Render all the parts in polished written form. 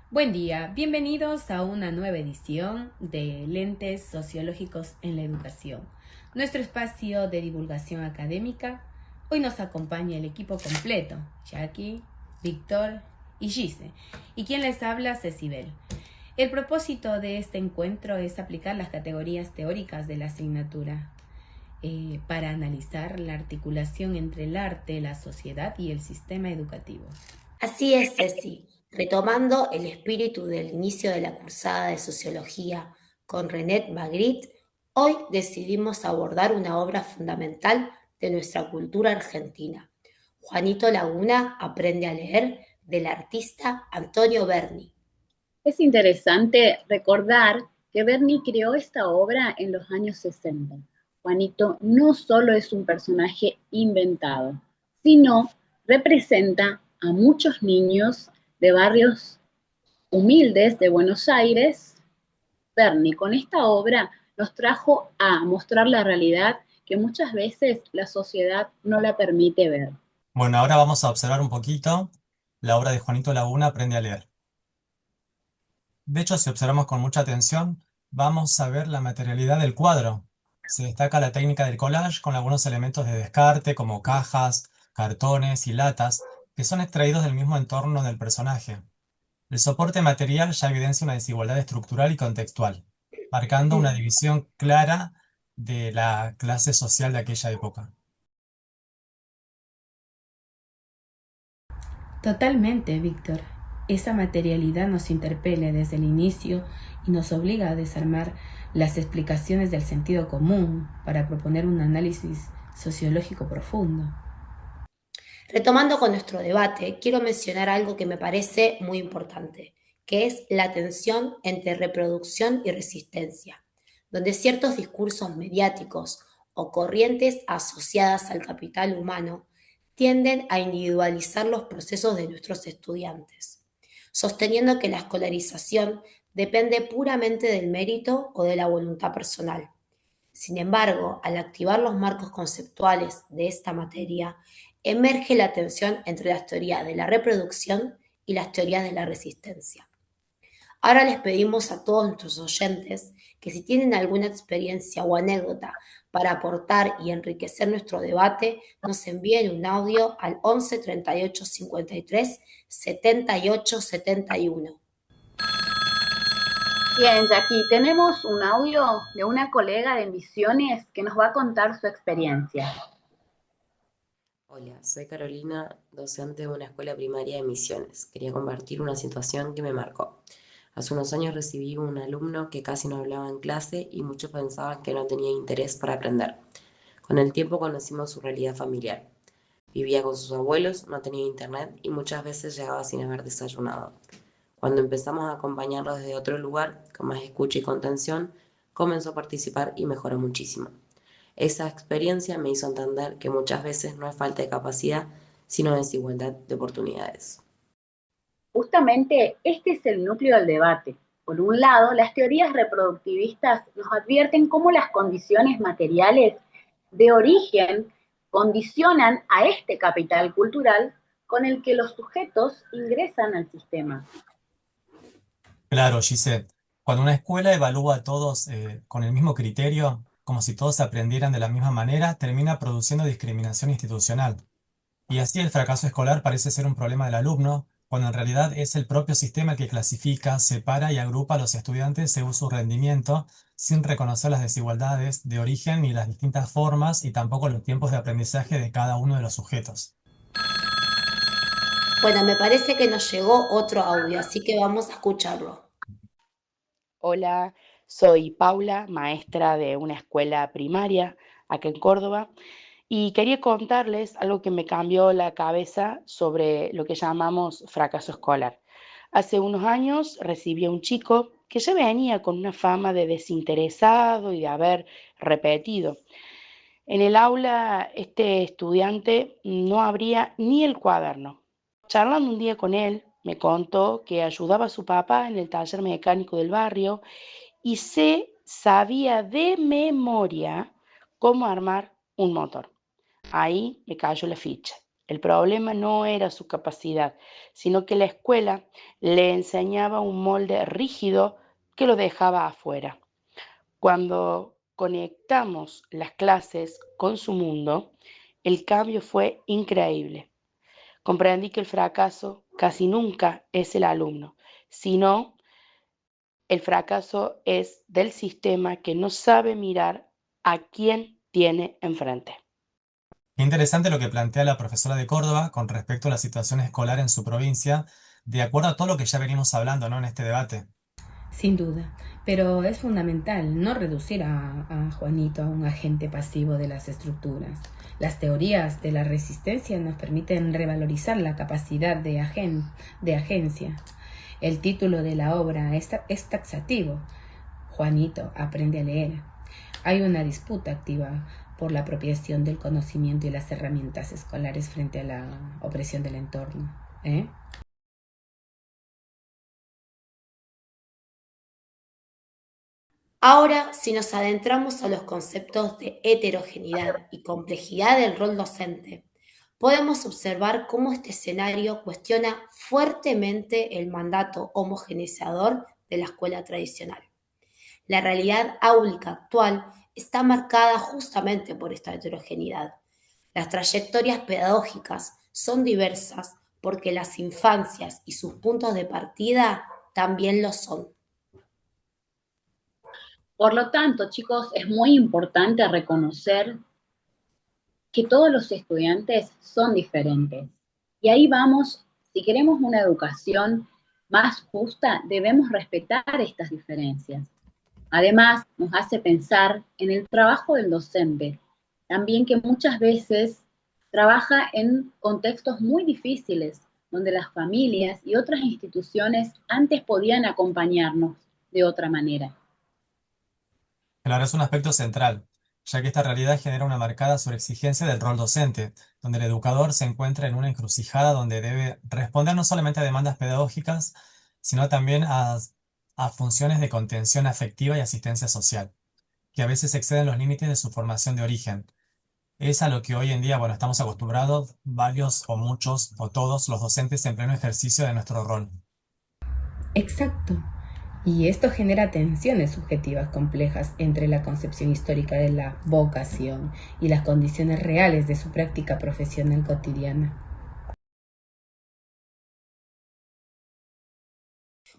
Buen día, bienvenidos a una nueva edición de Lentes Sociológicos en la Educación, nuestro espacio de divulgación académica. Hoy nos acompaña el equipo completo, Jackie, Víctor y Gise, y quien les habla, Cecibel. El propósito de este encuentro es aplicar las categorías teóricas de la asignatura para analizar la articulación entre el arte, la sociedad y el sistema educativo. Así es, Ceci. Retomando el espíritu del inicio de la cursada de Sociología con René Magritte, hoy decidimos abordar una obra fundamental de nuestra cultura argentina. Juanito Laguna aprende a leer, del artista Antonio Berni. Es interesante recordar que Berni creó esta obra en los años 60. Juanito no solo es un personaje inventado, sino representa a muchos niños de barrios humildes de Buenos Aires. Berni con esta obra nos trajo a mostrar la realidad que muchas veces la sociedad no la permite ver. Bueno, ahora vamos a observar un poquito la obra de Juanito Laguna, Aprende a leer. De hecho, si observamos con mucha atención, vamos a ver la materialidad del cuadro. Se destaca la técnica del collage con algunos elementos de descarte como cajas, cartones y latas, que son extraídos del mismo entorno del personaje. El soporte material ya evidencia una desigualdad estructural y contextual, marcando una división clara de la clase social de aquella época. Totalmente, Víctor. Esa materialidad nos interpela desde el inicio y nos obliga a desarmar las explicaciones del sentido común para proponer un análisis sociológico profundo. Retomando con nuestro debate, quiero mencionar algo que me parece muy importante, que es la tensión entre reproducción y resistencia, donde ciertos discursos mediáticos o corrientes asociadas al capital humano tienden a individualizar los procesos de nuestros estudiantes, sosteniendo que la escolarización depende puramente del mérito o de la voluntad personal. Sin embargo, al activar los marcos conceptuales de esta materia, emerge la tensión entre las teorías de la reproducción y las teorías de la resistencia. Ahora les pedimos a todos nuestros oyentes que si tienen alguna experiencia o anécdota para aportar y enriquecer nuestro debate, nos envíen un audio al 11 38 53 78 71. Bien, Jackie, tenemos un audio de una colega de Misiones que nos va a contar su experiencia. Hola, soy Carolina, docente de una escuela primaria de Misiones. Quería compartir una situación que me marcó. Hace unos años recibí un alumno que casi no hablaba en clase y muchos pensaban que no tenía interés para aprender. Con el tiempo conocimos su realidad familiar. Vivía con sus abuelos, no tenía internet y muchas veces llegaba sin haber desayunado. Cuando empezamos a acompañarlo desde otro lugar, con más escucha y contención, comenzó a participar y mejoró muchísimo. Esa experiencia me hizo entender que muchas veces no es falta de capacidad, sino desigualdad de oportunidades. Justamente este es el núcleo del debate. Por un lado, las teorías reproductivistas nos advierten cómo las condiciones materiales de origen condicionan a este capital cultural con el que los sujetos ingresan al sistema. Claro, Gisette, cuando una escuela evalúa a todos con el mismo criterio, como si todos aprendieran de la misma manera, termina produciendo discriminación institucional. Y así el fracaso escolar parece ser un problema del alumno, cuando en realidad es el propio sistema el que clasifica, separa y agrupa a los estudiantes según su rendimiento, sin reconocer las desigualdades de origen ni las distintas formas y tampoco los tiempos de aprendizaje de cada uno de los sujetos. Bueno, me parece que nos llegó otro audio, así que vamos a escucharlo. Hola, soy Paula, maestra de una escuela primaria acá en Córdoba, y quería contarles algo que me cambió la cabeza sobre lo que llamamos fracaso escolar. Hace unos años recibí a un chico que ya venía con una fama de desinteresado y de haber repetido. En el aula, este estudiante no abría ni el cuaderno. Charlando un día con él, me contó que ayudaba a su papá en el taller mecánico del barrio y sabía de memoria cómo armar un motor. Ahí me cayó la ficha. El problema no era su capacidad, sino que la escuela le enseñaba un molde rígido que lo dejaba afuera. Cuando conectamos las clases con su mundo, el cambio fue increíble. Comprendí que el fracaso casi nunca es el alumno, sino el fracaso es del sistema que no sabe mirar a quién tiene enfrente. Qué interesante lo que plantea la profesora de Córdoba con respecto a la situación escolar en su provincia, de acuerdo a todo lo que ya venimos hablando, ¿no? En este debate. Sin duda, pero es fundamental no reducir a Juanito a un agente pasivo de las estructuras. Las teorías de la resistencia nos permiten revalorizar la capacidad de agencia. El título de la obra es taxativo. Juanito aprende a leer. Hay una disputa activa por la apropiación del conocimiento y las herramientas escolares frente a la opresión del entorno. Ahora, si nos adentramos a los conceptos de heterogeneidad y complejidad del rol docente, podemos observar cómo este escenario cuestiona fuertemente el mandato homogeneizador de la escuela tradicional. La realidad áulica actual está marcada justamente por esta heterogeneidad. Las trayectorias pedagógicas son diversas porque las infancias y sus puntos de partida también lo son. Por lo tanto, chicos, es muy importante reconocer que todos los estudiantes son diferentes. Y ahí vamos, si queremos una educación más justa, debemos respetar estas diferencias. Además, nos hace pensar en el trabajo del docente, también que muchas veces trabaja en contextos muy difíciles, donde las familias y otras instituciones antes podían acompañarnos de otra manera. Claro, es un aspecto central, ya que esta realidad genera una marcada sobreexigencia del rol docente, donde el educador se encuentra en una encrucijada donde debe responder no solamente a demandas pedagógicas, sino también a funciones de contención afectiva y asistencia social, que a veces exceden los límites de su formación de origen. Es a lo que hoy en día, bueno, estamos acostumbrados varios o muchos o todos los docentes en pleno ejercicio de nuestro rol. Exacto. Y esto genera tensiones subjetivas complejas entre la concepción histórica de la vocación y las condiciones reales de su práctica profesional cotidiana.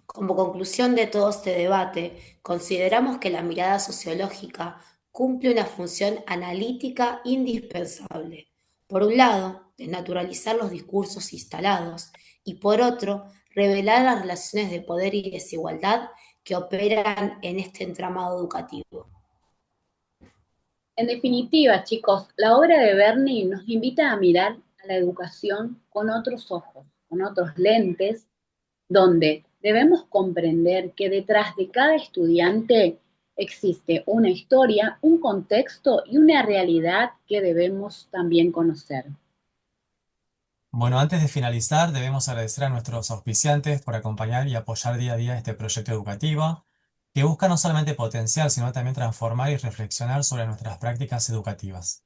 Como conclusión de todo este debate, consideramos que la mirada sociológica cumple una función analítica indispensable. Por un lado, desnaturalizar los discursos instalados y por otro, revelar las relaciones de poder y desigualdad que operan en este entramado educativo. En definitiva, chicos, la obra de Berni nos invita a mirar a la educación con otros ojos, con otros lentes, donde debemos comprender que detrás de cada estudiante existe una historia, un contexto y una realidad que debemos también conocer. Bueno, antes de finalizar, debemos agradecer a nuestros auspiciantes por acompañar y apoyar día a día este proyecto educativo, que busca no solamente potenciar, sino también transformar y reflexionar sobre nuestras prácticas educativas.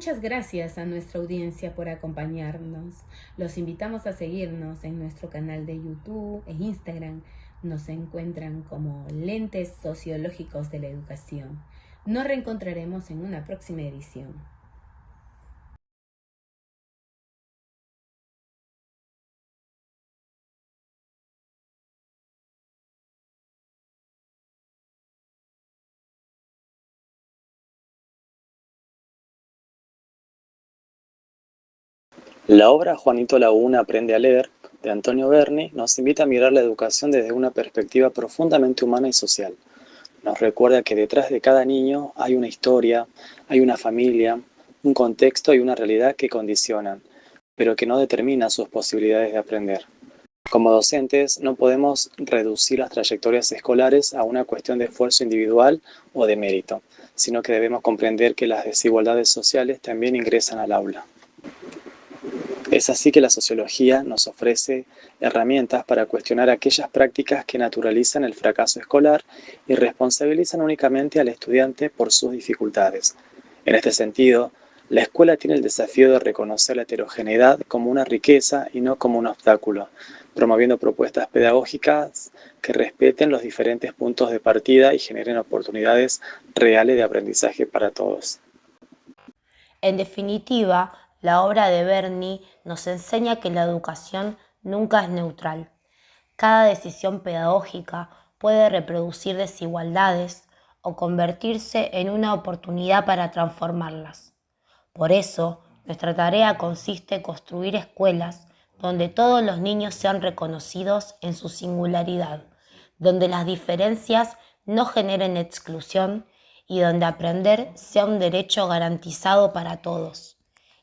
Muchas gracias a nuestra audiencia por acompañarnos. Los invitamos a seguirnos en nuestro canal de YouTube e Instagram. Nos encuentran como Lentes Sociológicos de la Educación. Nos reencontraremos en una próxima edición. La obra Juanito Laguna aprende a leer, de Antonio Berni, nos invita a mirar la educación desde una perspectiva profundamente humana y social. Nos recuerda que detrás de cada niño hay una historia, hay una familia, un contexto y una realidad que condicionan, pero que no determina sus posibilidades de aprender. Como docentes, no podemos reducir las trayectorias escolares a una cuestión de esfuerzo individual o de mérito, sino que debemos comprender que las desigualdades sociales también ingresan al aula. Es así que la sociología nos ofrece herramientas para cuestionar aquellas prácticas que naturalizan el fracaso escolar y responsabilizan únicamente al estudiante por sus dificultades. En este sentido, la escuela tiene el desafío de reconocer la heterogeneidad como una riqueza y no como un obstáculo, promoviendo propuestas pedagógicas que respeten los diferentes puntos de partida y generen oportunidades reales de aprendizaje para todos. En definitiva, la obra de Berni nos enseña que la educación nunca es neutral. Cada decisión pedagógica puede reproducir desigualdades o convertirse en una oportunidad para transformarlas. Por eso, nuestra tarea consiste en construir escuelas donde todos los niños sean reconocidos en su singularidad, donde las diferencias no generen exclusión y donde aprender sea un derecho garantizado para todos,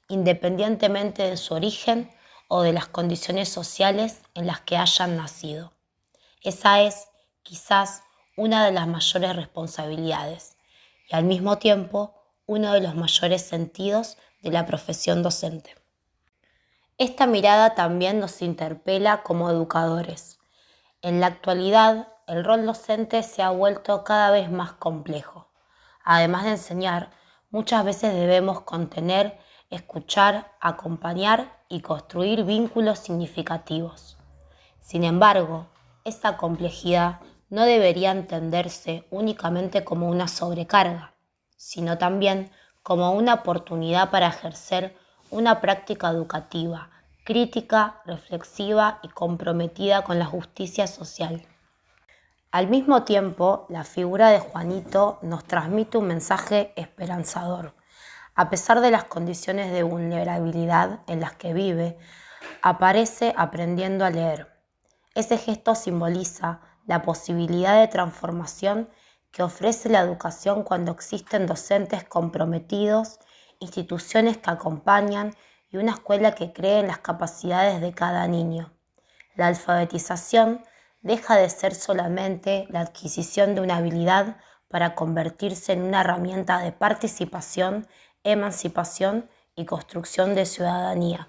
independientemente de su origen o de las condiciones sociales en las que hayan nacido. Esa es, quizás, una de las mayores responsabilidades y al mismo tiempo uno de los mayores sentidos de la profesión docente. Esta mirada también nos interpela como educadores. En la actualidad, el rol docente se ha vuelto cada vez más complejo. Además de enseñar, muchas veces debemos contener, escuchar, acompañar y construir vínculos significativos. Sin embargo, esta complejidad no debería entenderse únicamente como una sobrecarga, sino también como una oportunidad para ejercer una práctica educativa, crítica, reflexiva y comprometida con la justicia social. Al mismo tiempo, la figura de Juanito nos transmite un mensaje esperanzador. A pesar de las condiciones de vulnerabilidad en las que vive, aparece aprendiendo a leer. Ese gesto simboliza la posibilidad de transformación que ofrece la educación cuando existen docentes comprometidos, instituciones que acompañan y una escuela que cree en las capacidades de cada niño. La alfabetización deja de ser solamente la adquisición de una habilidad para convertirse en una herramienta de participación, emancipación y construcción de ciudadanía.